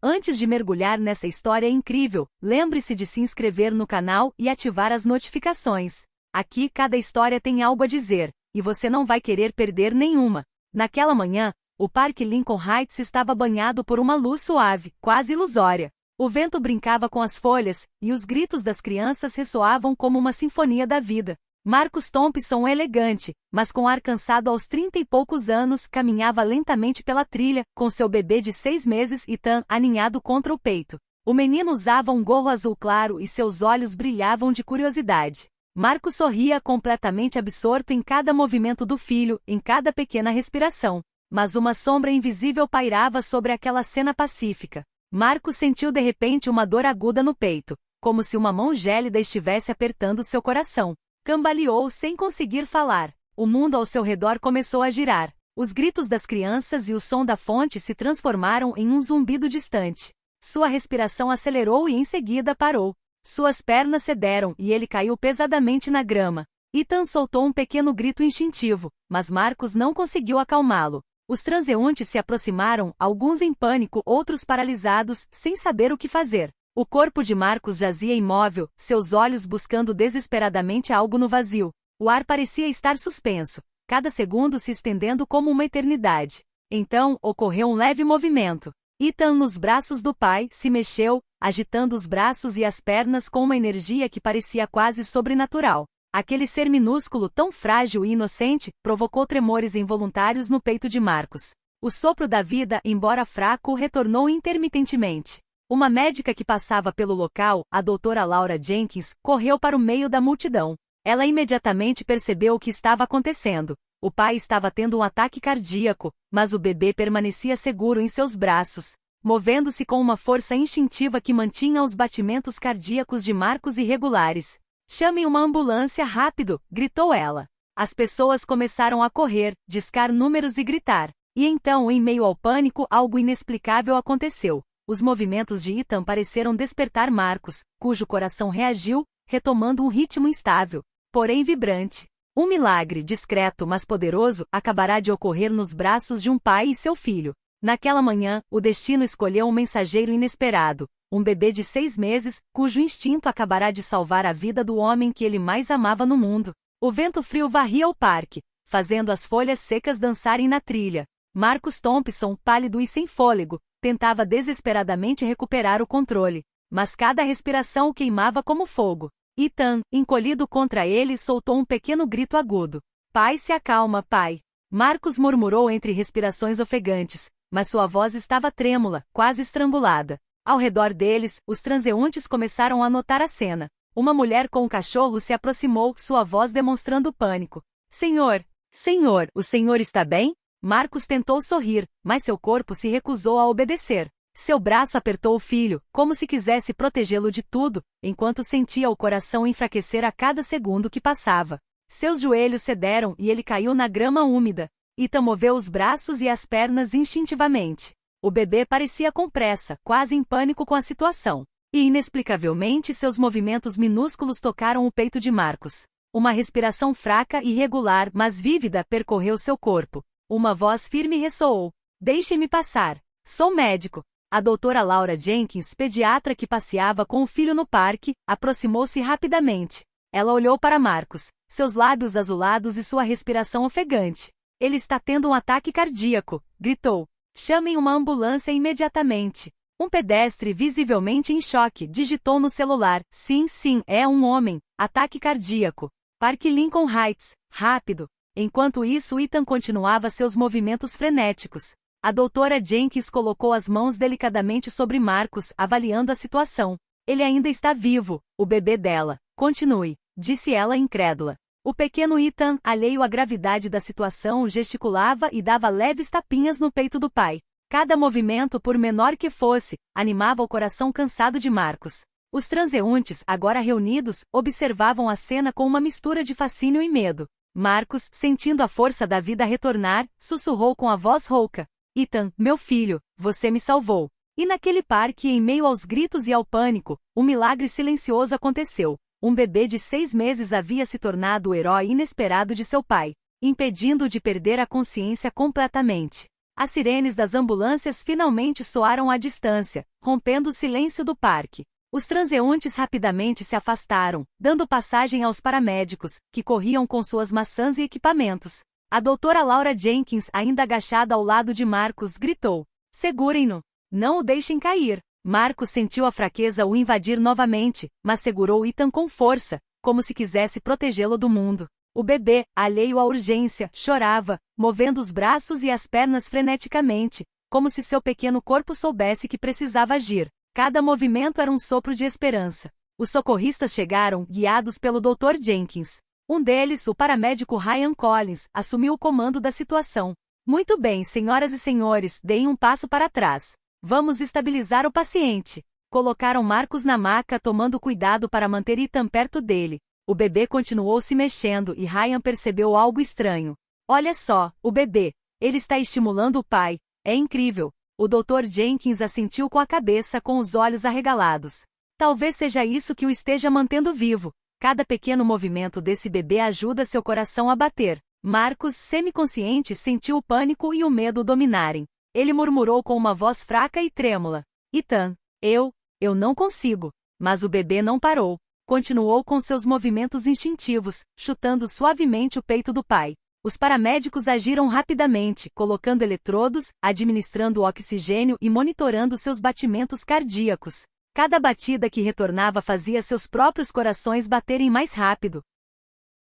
Antes de mergulhar nessa história incrível, lembre-se de se inscrever no canal e ativar as notificações. Aqui cada história tem algo a dizer, e você não vai querer perder nenhuma. Naquela manhã, o Parque Lincoln Heights estava banhado por uma luz suave, quase ilusória. O vento brincava com as folhas, e os gritos das crianças ressoavam como uma sinfonia da vida. Marcus Thompson, elegante, mas com ar cansado aos 30 e poucos anos, caminhava lentamente pela trilha, com seu bebê de 6 meses Ethan aninhado contra o peito. O menino usava um gorro azul claro e seus olhos brilhavam de curiosidade. Marcus sorria completamente absorto em cada movimento do filho, em cada pequena respiração. Mas uma sombra invisível pairava sobre aquela cena pacífica. Marcus sentiu de repente uma dor aguda no peito, como se uma mão gélida estivesse apertando seu coração. Cambaleou sem conseguir falar. O mundo ao seu redor começou a girar. Os gritos das crianças e o som da fonte se transformaram em um zumbido distante. Sua respiração acelerou e em seguida parou. Suas pernas cederam e ele caiu pesadamente na grama. Ethan soltou um pequeno grito instintivo, mas Marcus não conseguiu acalmá-lo. Os transeuntes se aproximaram, alguns em pânico, outros paralisados, sem saber o que fazer. O corpo de Marcus jazia imóvel, seus olhos buscando desesperadamente algo no vazio. O ar parecia estar suspenso, cada segundo se estendendo como uma eternidade. Então, ocorreu um leve movimento. Ethan, nos braços do pai, se mexeu, agitando os braços e as pernas com uma energia que parecia quase sobrenatural. Aquele ser minúsculo, tão frágil e inocente, provocou tremores involuntários no peito de Marcus. O sopro da vida, embora fraco, retornou intermitentemente. Uma médica que passava pelo local, a doutora Laura Jenkins, correu para o meio da multidão. Ela imediatamente percebeu o que estava acontecendo. O pai estava tendo um ataque cardíaco, mas o bebê permanecia seguro em seus braços, movendo-se com uma força instintiva que mantinha os batimentos cardíacos de Marcus irregulares. "Chamem uma ambulância rápido!" gritou ela. As pessoas começaram a correr, discar números e gritar. E então, em meio ao pânico, algo inexplicável aconteceu. Os movimentos de Ethan pareceram despertar Marcus, cujo coração reagiu, retomando um ritmo instável, porém vibrante. Um milagre, discreto mas poderoso, acabará de ocorrer nos braços de um pai e seu filho. Naquela manhã, o destino escolheu um mensageiro inesperado, um bebê de 6 meses, cujo instinto acabará de salvar a vida do homem que ele mais amava no mundo. O vento frio varria o parque, fazendo as folhas secas dançarem na trilha. Marcus Thompson, pálido e sem fôlego, tentava desesperadamente recuperar o controle, mas cada respiração o queimava como fogo. Ethan, encolhido contra ele, soltou um pequeno grito agudo. "Pai, se acalma, pai." Marcus murmurou entre respirações ofegantes, mas sua voz estava trêmula, quase estrangulada. Ao redor deles, os transeuntes começaram a notar a cena. Uma mulher com um cachorro se aproximou, sua voz demonstrando pânico. "Senhor! Senhor, o senhor está bem?" Marcus tentou sorrir, mas seu corpo se recusou a obedecer. Seu braço apertou o filho, como se quisesse protegê-lo de tudo, enquanto sentia o coração enfraquecer a cada segundo que passava. Seus joelhos cederam e ele caiu na grama úmida. Ethan moveu os braços e as pernas instintivamente. O bebê parecia com pressa, quase em pânico com a situação. E inexplicavelmente seus movimentos minúsculos tocaram o peito de Marcus. Uma respiração fraca e irregular, mas vívida, percorreu seu corpo. Uma voz firme ressoou. "Deixe-me passar. Sou médico." A doutora Laura Jenkins, pediatra que passeava com o filho no parque, aproximou-se rapidamente. Ela olhou para Marcus, seus lábios azulados e sua respiração ofegante. "Ele está tendo um ataque cardíaco", gritou. "Chamem uma ambulância imediatamente." Um pedestre visivelmente em choque digitou no celular. "Sim, sim, é um homem. Ataque cardíaco. Parque Lincoln Heights. Rápido." Enquanto isso, Ethan continuava seus movimentos frenéticos. A doutora Jenkins colocou as mãos delicadamente sobre Marcus, avaliando a situação. "Ele ainda está vivo, o bebê dela. Continue", disse ela incrédula. O pequeno Ethan, alheio à gravidade da situação, gesticulava e dava leves tapinhas no peito do pai. Cada movimento, por menor que fosse, animava o coração cansado de Marcus. Os transeuntes, agora reunidos, observavam a cena com uma mistura de fascínio e medo. Marcus, sentindo a força da vida retornar, sussurrou com a voz rouca. "Ethan, meu filho, você me salvou." E naquele parque, em meio aos gritos e ao pânico, um milagre silencioso aconteceu. Um bebê de 6 meses havia se tornado o herói inesperado de seu pai, impedindo-o de perder a consciência completamente. As sirenes das ambulâncias finalmente soaram à distância, rompendo o silêncio do parque. Os transeuntes rapidamente se afastaram, dando passagem aos paramédicos, que corriam com suas maçãs e equipamentos. A doutora Laura Jenkins, ainda agachada ao lado de Marcus, gritou: "Segurem-no! Não o deixem cair!" Marcus sentiu a fraqueza o invadir novamente, mas segurou Ethan com força, como se quisesse protegê-lo do mundo. O bebê, alheio à urgência, chorava, movendo os braços e as pernas freneticamente, como se seu pequeno corpo soubesse que precisava agir. Cada movimento era um sopro de esperança. Os socorristas chegaram, guiados pelo Dr. Jenkins. Um deles, o paramédico Ryan Collins, assumiu o comando da situação. "Muito bem, senhoras e senhores, deem um passo para trás. Vamos estabilizar o paciente." Colocaram Marcus na maca, tomando cuidado para manter Ethan perto dele. O bebê continuou se mexendo e Ryan percebeu algo estranho. "Olha só, o bebê. Ele está estimulando o pai. É incrível." O Dr. Jenkins assentiu com a cabeça, com os olhos arregalados. "Talvez seja isso que o esteja mantendo vivo. Cada pequeno movimento desse bebê ajuda seu coração a bater." Marcus, semiconsciente, sentiu o pânico e o medo dominarem. Ele murmurou com uma voz fraca e trêmula: "Ethan, eu não consigo." Mas o bebê não parou. Continuou com seus movimentos instintivos, chutando suavemente o peito do pai. Os paramédicos agiram rapidamente, colocando eletrodos, administrando oxigênio e monitorando seus batimentos cardíacos. Cada batida que retornava fazia seus próprios corações baterem mais rápido.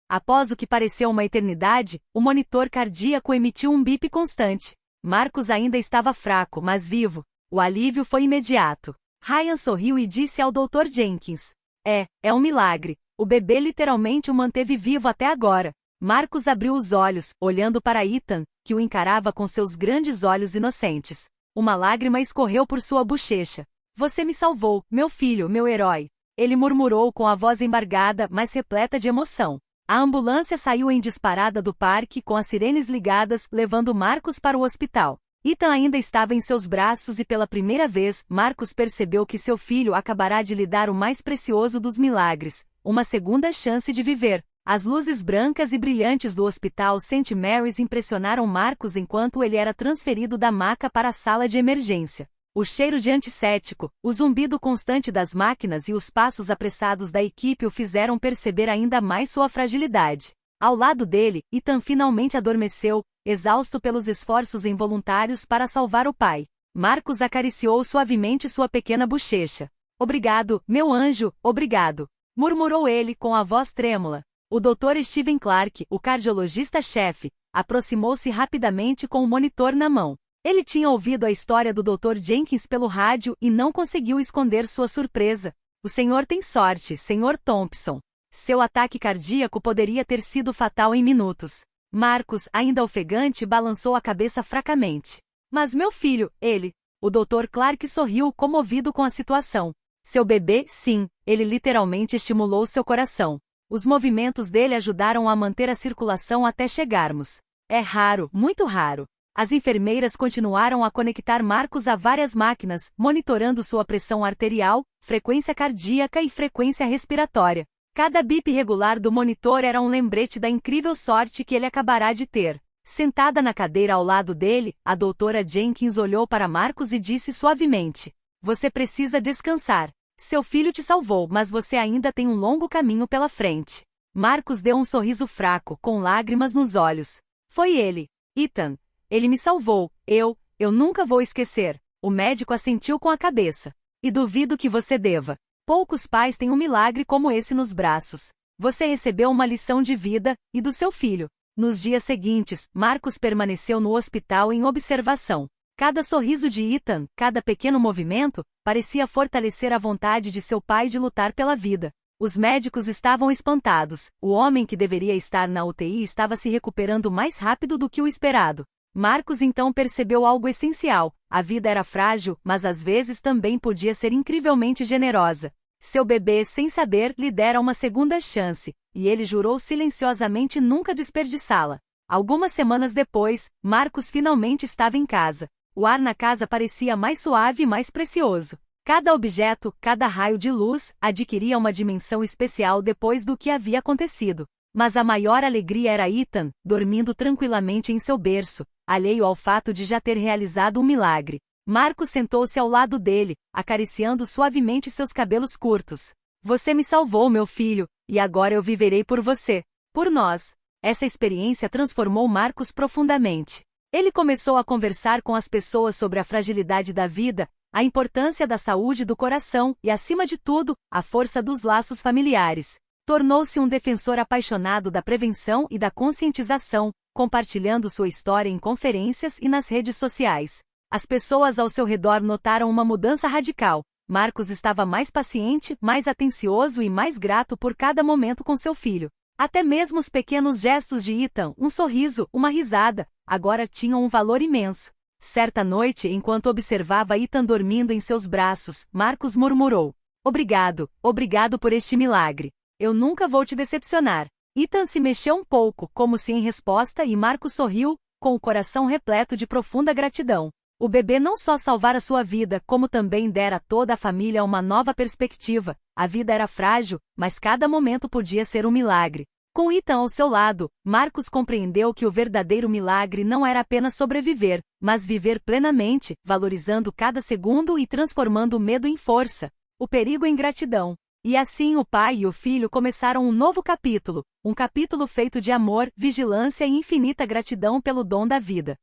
Após o que pareceu uma eternidade, o monitor cardíaco emitiu um bip constante. Marcus ainda estava fraco, mas vivo. O alívio foi imediato. Ryan sorriu e disse ao Dr. Jenkins: É um milagre. O bebê literalmente o manteve vivo até agora." Marcus abriu os olhos, olhando para Ethan, que o encarava com seus grandes olhos inocentes. Uma lágrima escorreu por sua bochecha. "Você me salvou, meu filho, meu herói." Ele murmurou com a voz embargada, mas repleta de emoção. A ambulância saiu em disparada do parque com as sirenes ligadas, levando Marcus para o hospital. Ethan ainda estava em seus braços e pela primeira vez, Marcus percebeu que seu filho acabará de lhe dar o mais precioso dos milagres, uma segunda chance de viver. As luzes brancas e brilhantes do Hospital St. Mary's impressionaram Marcus enquanto ele era transferido da maca para a sala de emergência. O cheiro de antisséptico, o zumbido constante das máquinas e os passos apressados da equipe o fizeram perceber ainda mais sua fragilidade. Ao lado dele, Ethan finalmente adormeceu, exausto pelos esforços involuntários para salvar o pai. Marcus acariciou suavemente sua pequena bochecha. "Obrigado, meu anjo, obrigado," murmurou ele com a voz trêmula. O Dr. Steven Clark, o cardiologista-chefe, aproximou-se rapidamente com o monitor na mão. Ele tinha ouvido a história do Dr. Jenkins pelo rádio e não conseguiu esconder sua surpresa. "O senhor tem sorte, Sr. Thompson. Seu ataque cardíaco poderia ter sido fatal em minutos." Marcus, ainda ofegante, balançou a cabeça fracamente. "Mas meu filho, ele..." O Dr. Clark sorriu, comovido com a situação. "Seu bebê, sim, ele literalmente estimulou seu coração. Os movimentos dele ajudaram a manter a circulação até chegarmos. É raro, muito raro." As enfermeiras continuaram a conectar Marcus a várias máquinas, monitorando sua pressão arterial, frequência cardíaca e frequência respiratória. Cada bip regular do monitor era um lembrete da incrível sorte que ele acabará de ter. Sentada na cadeira ao lado dele, a doutora Jenkins olhou para Marcus e disse suavemente: "Você precisa descansar. Seu filho te salvou, mas você ainda tem um longo caminho pela frente." Marcus deu um sorriso fraco, com lágrimas nos olhos. "Foi ele. Ethan. Ele me salvou. Eu nunca vou esquecer." O médico assentiu com a cabeça. "E duvido que você deva. Poucos pais têm um milagre como esse nos braços. Você recebeu uma lição de vida, e do seu filho." Nos dias seguintes, Marcus permaneceu no hospital em observação. Cada sorriso de Ethan, cada pequeno movimento, parecia fortalecer a vontade de seu pai de lutar pela vida. Os médicos estavam espantados. O homem que deveria estar na UTI estava se recuperando mais rápido do que o esperado. Marcus então percebeu algo essencial: a vida era frágil, mas às vezes também podia ser incrivelmente generosa. Seu bebê, sem saber, lhe dera uma segunda chance, e ele jurou silenciosamente nunca desperdiçá-la. Algumas semanas depois, Marcus finalmente estava em casa. O ar na casa parecia mais suave e mais precioso. Cada objeto, cada raio de luz, adquiria uma dimensão especial depois do que havia acontecido. Mas a maior alegria era Ethan, dormindo tranquilamente em seu berço, alheio ao fato de já ter realizado um milagre. Marcos sentou-se ao lado dele, acariciando suavemente seus cabelos curtos. Você me salvou, meu filho, e agora eu viverei por você. Por nós. Essa experiência transformou Marcos profundamente. Ele começou a conversar com as pessoas sobre a fragilidade da vida, a importância da saúde do coração e, acima de tudo, a força dos laços familiares. Tornou-se um defensor apaixonado da prevenção e da conscientização, compartilhando sua história em conferências e nas redes sociais. As pessoas ao seu redor notaram uma mudança radical. Marcos estava mais paciente, mais atencioso e mais grato por cada momento com seu filho. Até mesmo os pequenos gestos de Ethan, um sorriso, uma risada, agora tinham um valor imenso. Certa noite, enquanto observava Ethan dormindo em seus braços, Marcos murmurou: Obrigado, obrigado por este milagre. Eu nunca vou te decepcionar. Ethan se mexeu um pouco, como se em resposta, e Marcos sorriu, com o coração repleto de profunda gratidão. O bebê não só salvara sua vida, como também dera a toda a família uma nova perspectiva. A vida era frágil, mas cada momento podia ser um milagre. Com Ethan ao seu lado, Marcos compreendeu que o verdadeiro milagre não era apenas sobreviver, mas viver plenamente, valorizando cada segundo e transformando o medo em força, o perigo em gratidão. E assim o pai e o filho começaram um novo capítulo, um capítulo feito de amor, vigilância e infinita gratidão pelo dom da vida.